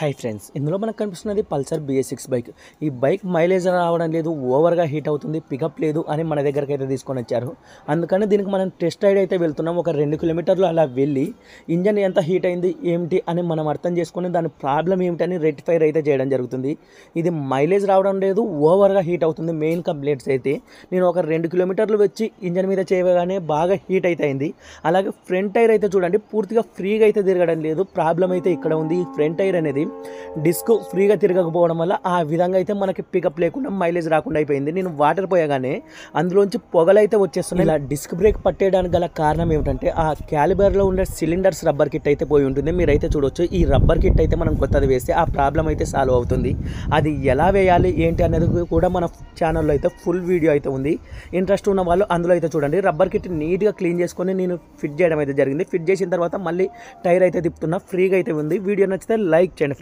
Hi friends, ఇందులో మనకు కనిపిస్తున్నది పల్సర్ BS6 బైక్. ఈ బైక్ మైలేజ్ రావడం లేదు, ఓవర్గా హీట్ అవుతుంది, పికప్ లేదు అని మన దగ్గరికి అయితే తీసుకొని వచ్చారు. అందుకని దీనికి మనం టెస్ట్ రైడ్ అయితే వెళ్తున్నాం. ఒక 2 కిలోమీటర్లు అలా వెళ్ళి ఇంజన్ ఎంత హీట్ అయింది ఏంటి అని మనం అర్థం చేసుకొని దాని ప్రాబ్లం ఏమిటని రెక్టిఫైర్ అయితే చేయడం జరుగుతుంది. ఇది మైలేజ్ రావడం లేదు, ఓవర్గా హీట్ అవుతుంది. మెయిన్ కంప్లైంట్స్ అయితే నేను ఒక 2 కిలోమీటర్లు వచ్చి ఇంజన్ మీద చేయగానే బాగా హీట్ అయితే అయింది. అలాగే ఫ్రంట్ టైర్ అయితే చూడండి, పూర్తిగా ఫ్రీగా అయితే తిరగడం లేదు. ప్రాబ్లం అయితే ఇక్కడ ఉంది. ఈ ఫ్రంట్ టైర్ అనేది డిస్క్ ఫ్రీగా తిరగకపోవడం వల్ల ఆ విధంగా అయితే మనకి పికప్ లేకుండా మైలేజ్ రాకుండా అయిపోయింది. నేను వాటర్ పోయగానే అందులోంచి పొగలైతే వచ్చేస్తున్నాయి. ఇలా డిస్క్ బ్రేక్ పట్టేయడానికి గల కారణం ఏమిటంటే ఆ క్యాలిబర్లో ఉండే సిలిండర్స్ రబ్బర్ కిట్ అయితే పోయి ఉంటుంది. మీరైతే చూడొచ్చు, ఈ రబ్బర్ కిట్ అయితే మనం కొత్తది వేస్తే ఆ ప్రాబ్లం అయితే సాల్వ్ అవుతుంది. అది ఎలా వేయాలి ఏంటి అనేది కూడా మన ఛానల్లో అయితే ఫుల్ వీడియో అయితే ఉంది. ఇంట్రెస్ట్ ఉన్న వాళ్ళు అందులో అయితే చూడండి. రబ్బర్ కిట్ నీట్గా క్లీన్ చేసుకొని నేను ఫిట్ చేయడం అయితే జరిగింది. ఫిట్ చేసిన తర్వాత మళ్ళీ టైర్ అయితే తిప్పుతున్నా. ఫ్రీగా అయితే ఉంది. వీడియో నచ్చితే లైక్ చేయండి.